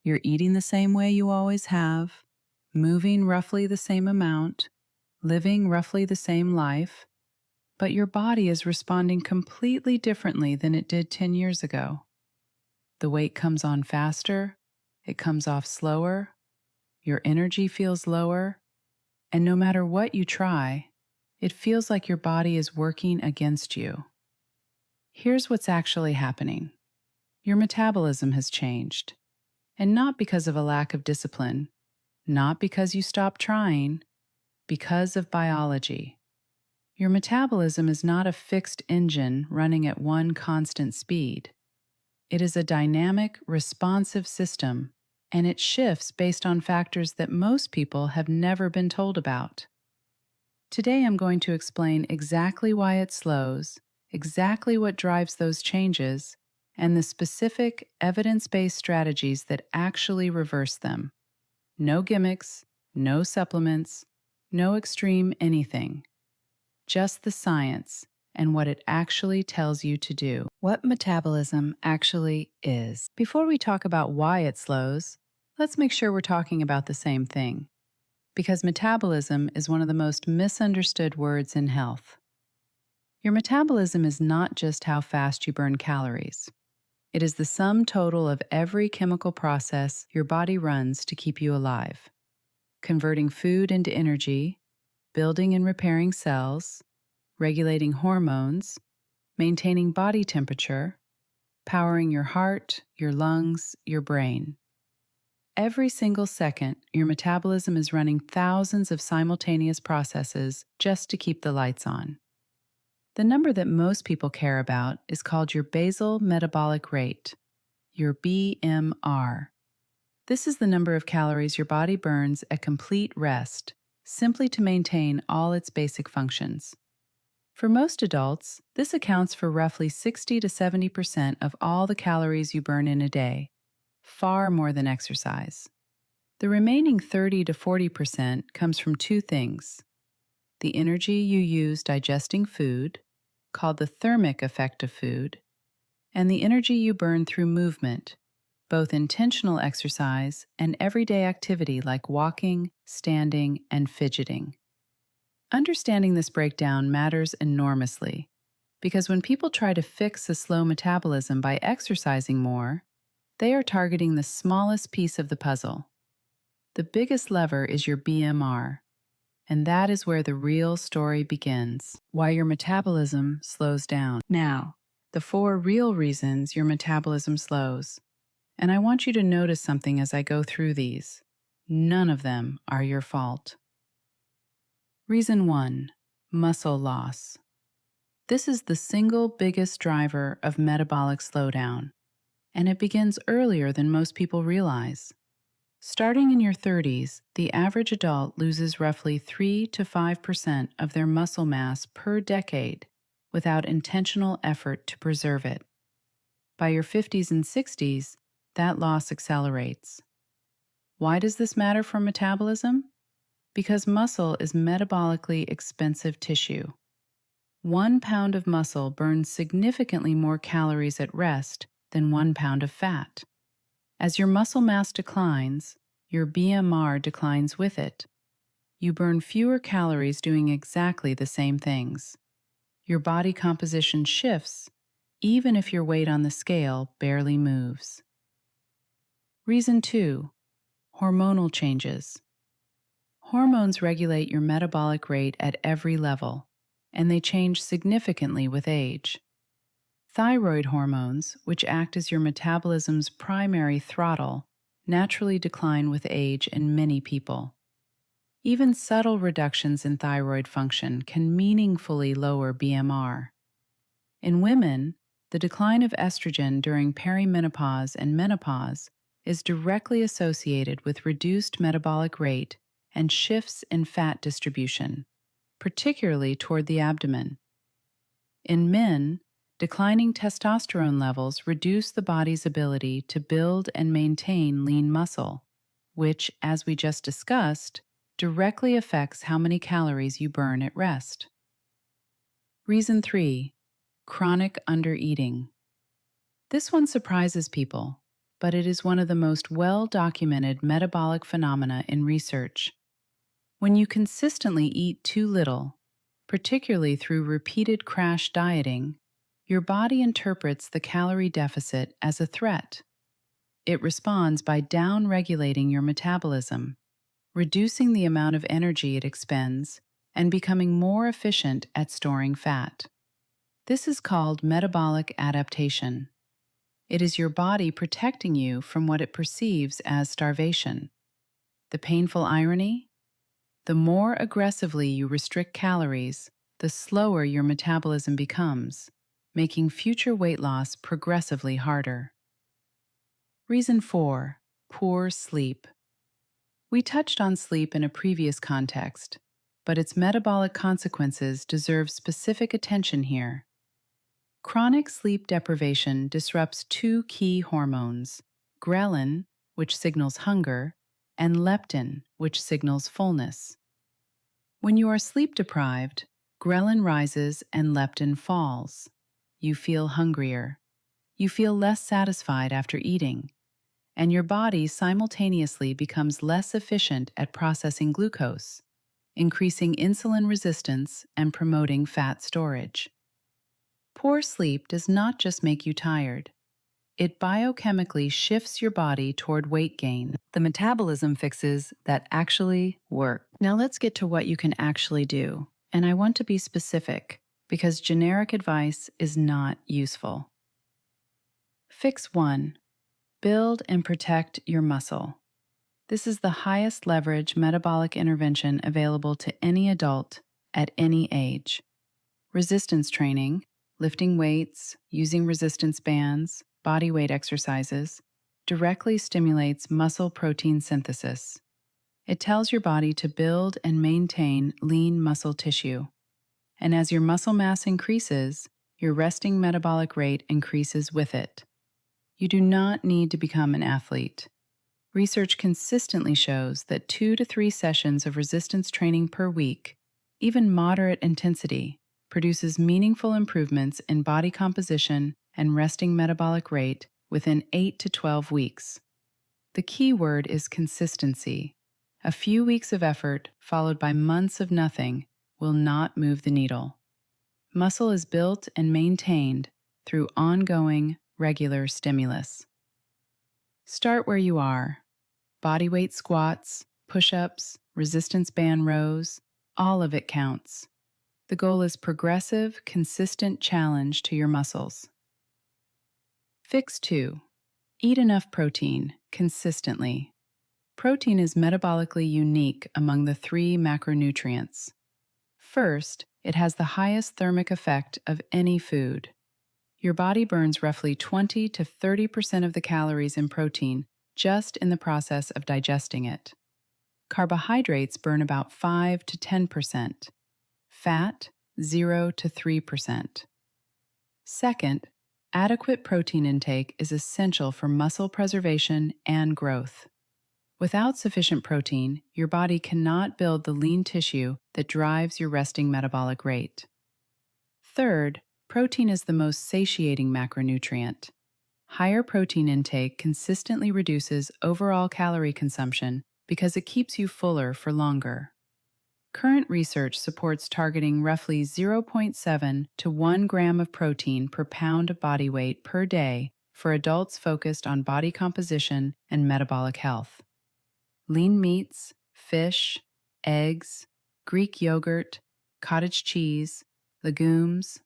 You're eating the same way you always have, moving roughly the same amount, living roughly the same life, but your body is responding completely differently than it did 10 years ago. The weight comes on faster, it comes off slower, your energy feels lower, and no matter what you try, it feels like your body is working against you. Here's what's actually happening. Your metabolism has changed, and not because of a lack of discipline, not because you stopped trying, because of biology. Your metabolism is not a fixed engine running at one constant speed. It is a dynamic, responsive system, and it shifts based on factors that most people have never been told about. Today I'm going to explain exactly why it slows, exactly what drives those changes, and the specific evidence-based strategies that actually reverse them. No gimmicks, no supplements, no extreme anything. Just the science and what it actually tells you to do. What metabolism actually is. Before we talk about why it slows, let's make sure we're talking about the same thing. Because metabolism is one of the most misunderstood words in health. Your metabolism is not just how fast you burn calories. It is the sum total of every chemical process your body runs to keep you alive. Converting food into energy, building and repairing cells, regulating hormones, maintaining body temperature, powering your heart, your lungs, your brain. Every single second, your metabolism is running thousands of simultaneous processes just to keep the lights on. The number that most people care about is called your basal metabolic rate, your BMR. This is the number of calories your body burns at complete rest, simply to maintain all its basic functions. For most adults, this accounts for roughly 60 to 70% of all the calories you burn in a day, far more than exercise. The remaining 30 to 40% comes from two things: the energy you use digesting food, called the thermic effect of food, and the energy you burn through movement, both intentional exercise and everyday activity like walking, standing, and fidgeting. Understanding this breakdown matters enormously, because when people try to fix a slow metabolism by exercising more, they are targeting the smallest piece of the puzzle. The biggest lever is your BMR, and that is where the real story begins, why your metabolism slows down. Now, the 4 real reasons your metabolism slows. And I want you to notice something as I go through these. None of them are your fault. Reason 1, muscle loss. This is the single biggest driver of metabolic slowdown, and it begins earlier than most people realize. Starting in your 30s, the average adult loses roughly 3 to 5% of their muscle mass per decade without intentional effort to preserve it. By your 50s and 60s, that loss accelerates. Why does this matter for metabolism? Because muscle is metabolically expensive tissue. 1 pound of muscle burns significantly more calories at rest than 1 pound of fat. As your muscle mass declines, your BMR declines with it. You burn fewer calories doing exactly the same things. Your body composition shifts, even if your weight on the scale barely moves. Reason 2, hormonal changes. Hormones regulate your metabolic rate at every level, and they change significantly with age. Thyroid hormones, which act as your metabolism's primary throttle, naturally decline with age in many people. Even subtle reductions in thyroid function can meaningfully lower BMR. In women, the decline of estrogen during perimenopause and menopause is directly associated with reduced metabolic rate and shifts in fat distribution, particularly toward the abdomen. In men, declining testosterone levels reduce the body's ability to build and maintain lean muscle, which, as we just discussed, directly affects how many calories you burn at rest. Reason 3, chronic undereating. This one surprises people, but it is one of the most well-documented metabolic phenomena in research. When you consistently eat too little, particularly through repeated crash dieting, your body interprets the calorie deficit as a threat. It responds by down-regulating your metabolism, reducing the amount of energy it expends, and becoming more efficient at storing fat. This is called metabolic adaptation. It is your body protecting you from what it perceives as starvation. The painful irony? The more aggressively you restrict calories, the slower your metabolism becomes, making future weight loss progressively harder. Reason 4. Poor sleep. We touched on sleep in a previous context, but its metabolic consequences deserve specific attention here. Chronic sleep deprivation disrupts two key hormones, ghrelin, which signals hunger, and leptin, which signals fullness. When you are sleep deprived, ghrelin rises and leptin falls. You feel hungrier. You feel less satisfied after eating, and your body simultaneously becomes less efficient at processing glucose, increasing insulin resistance and promoting fat storage. Poor sleep does not just make you tired. It biochemically shifts your body toward weight gain. The metabolism fixes that actually work. Now let's get to what you can actually do. And I want to be specific because generic advice is not useful. Fix 1. Build and protect your muscle. This is the highest leverage metabolic intervention available to any adult at any age. Resistance training, lifting weights, using resistance bands, body weight exercises, directly stimulates muscle protein synthesis. It tells your body to build and maintain lean muscle tissue. And as your muscle mass increases, your resting metabolic rate increases with it. You do not need to become an athlete. Research consistently shows that 2 to 3 sessions of resistance training per week, even moderate intensity, produces meaningful improvements in body composition and resting metabolic rate within 8 to 12 weeks. The key word is consistency. A few weeks of effort followed by months of nothing will not move the needle. Muscle is built and maintained through ongoing, regular stimulus. Start where you are. Bodyweight squats, push-ups, resistance band rows, all of it counts. The goal is progressive, consistent challenge to your muscles. Fix 2. Eat enough protein, consistently. Protein is metabolically unique among the 3 macronutrients. First, it has the highest thermic effect of any food. Your body burns roughly 20 to 30% of the calories in protein just in the process of digesting it. Carbohydrates burn about 5 to 10%. Fat, 0 to 3%. Second, adequate protein intake is essential for muscle preservation and growth. Without sufficient protein, your body cannot build the lean tissue that drives your resting metabolic rate. Third, protein is the most satiating macronutrient. Higher protein intake consistently reduces overall calorie consumption because it keeps you fuller for longer. Current research supports targeting roughly 0.7 to 1 gram of protein per pound of body weight per day for adults focused on body composition and metabolic health. Lean meats, fish, eggs, Greek yogurt, cottage cheese, legumes.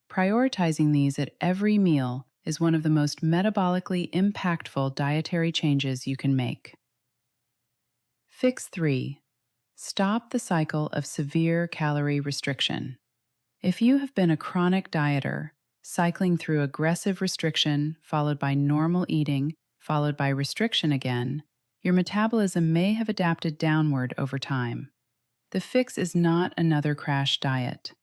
Prioritizing these at every meal is one of the most metabolically impactful dietary changes you can make. Fix 3. Stop the cycle of severe calorie restriction. If you have been a chronic dieter, cycling through aggressive restriction followed by normal eating followed by restriction again, your metabolism may have adapted downward over time. The fix is not another crash diet.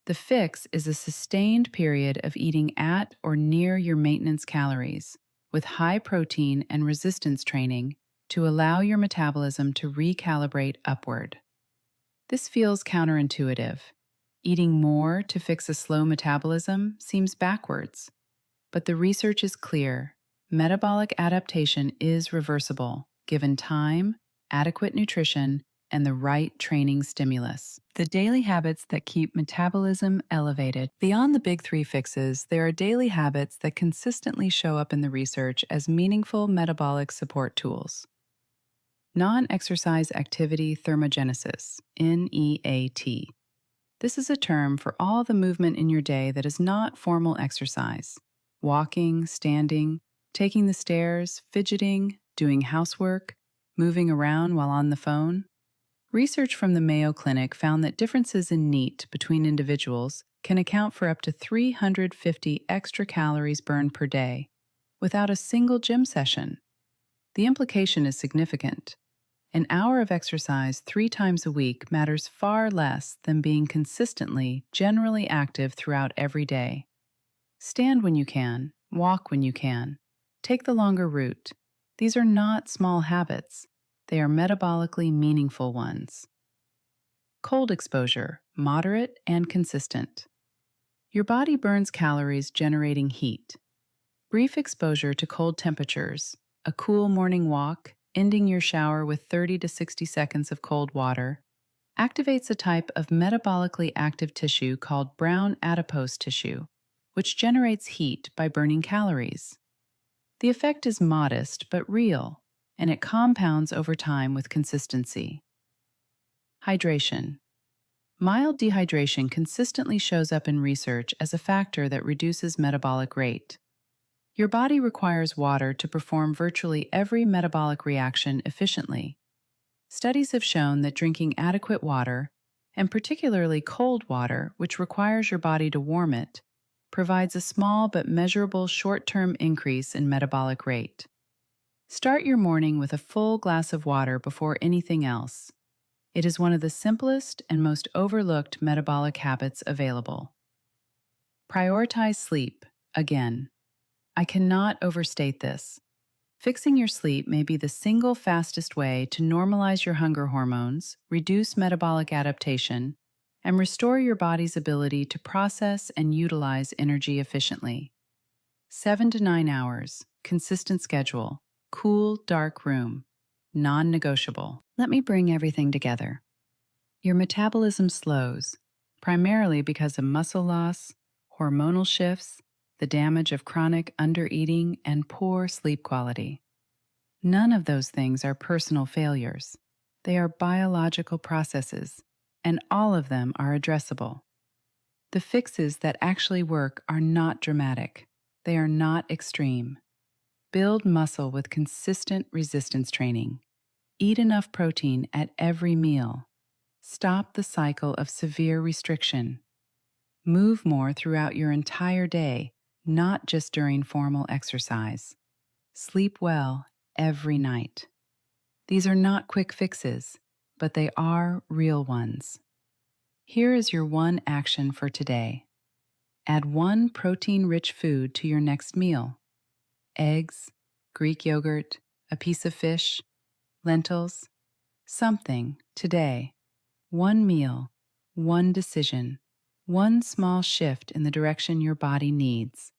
The fix is a sustained period of eating at or near your maintenance calories, with high protein and resistance training to allow your metabolism to recalibrate upward. This feels counterintuitive. Eating more to fix a slow metabolism seems backwards. But the research is clear. Metabolic adaptation is reversible, given time, adequate nutrition, and the right training stimulus. The daily habits that keep metabolism elevated. Beyond the big three fixes, there are daily habits that consistently show up in the research as meaningful metabolic support tools. Non-exercise activity thermogenesis, NEAT. This is a term for all the movement in your day that is not formal exercise. Walking, standing, taking the stairs, fidgeting, doing housework, moving around while on the phone. Research from the Mayo Clinic found that differences in NEAT between individuals can account for up to 350 extra calories burned per day without a single gym session. The implication is significant. An hour of exercise 3 times a week matters far less than being consistently, generally active throughout every day. Stand when you can, walk when you can, take the longer route. These are not small habits. They are metabolically meaningful ones. Cold exposure, moderate and consistent. Your body burns calories generating heat. Brief exposure to cold temperatures, a cool morning walk, ending your shower with 30 to 60 seconds of cold water, activates a type of metabolically active tissue called brown adipose tissue, which generates heat by burning calories. The effect is modest but real, and it compounds over time with consistency. Hydration. Mild dehydration consistently shows up in research as a factor that reduces metabolic rate. Your body requires water to perform virtually every metabolic reaction efficiently. Studies have shown that drinking adequate water, and particularly cold water, which requires your body to warm it, provides a small but measurable short-term increase in metabolic rate. Start your morning with a full glass of water before anything else. It is one of the simplest and most overlooked metabolic habits available. Prioritize sleep, again. I cannot overstate this. Fixing your sleep may be the single fastest way to normalize your hunger hormones, reduce metabolic adaptation, and restore your body's ability to process and utilize energy efficiently. 7 to 9 hours, consistent schedule, cool, dark room, non-negotiable. Let me bring everything together. Your metabolism slows, primarily because of muscle loss, hormonal shifts, the damage of chronic undereating, and poor sleep quality. None of those things are personal failures. They are biological processes, and all of them are addressable. The fixes that actually work are not dramatic. They are not extreme. Build muscle with consistent resistance training. Eat enough protein at every meal. Stop the cycle of severe restriction. Move more throughout your entire day, not just during formal exercise. Sleep well every night. These are not quick fixes, but they are real ones. Here is your one action for today. Add one protein-rich food to your next meal. Eggs, Greek yogurt, a piece of fish, lentils, something today. One meal, one decision, one small shift in the direction your body needs.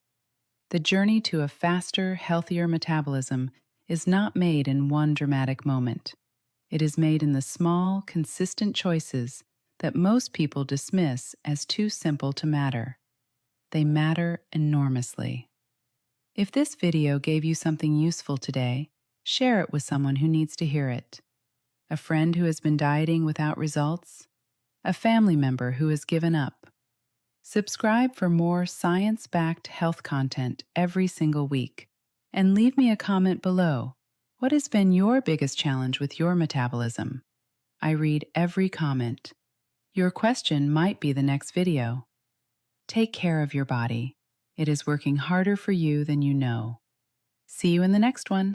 The journey to a faster, healthier metabolism is not made in one dramatic moment. It is made in the small, consistent choices that most people dismiss as too simple to matter. They matter enormously. If this video gave you something useful today, share it with someone who needs to hear it. A friend who has been dieting without results? A family member who has given up? Subscribe for more science-backed health content every single week. And leave me a comment below. What has been your biggest challenge with your metabolism? I read every comment. Your question might be the next video. Take care of your body. It is working harder for you than you know. See you in the next one.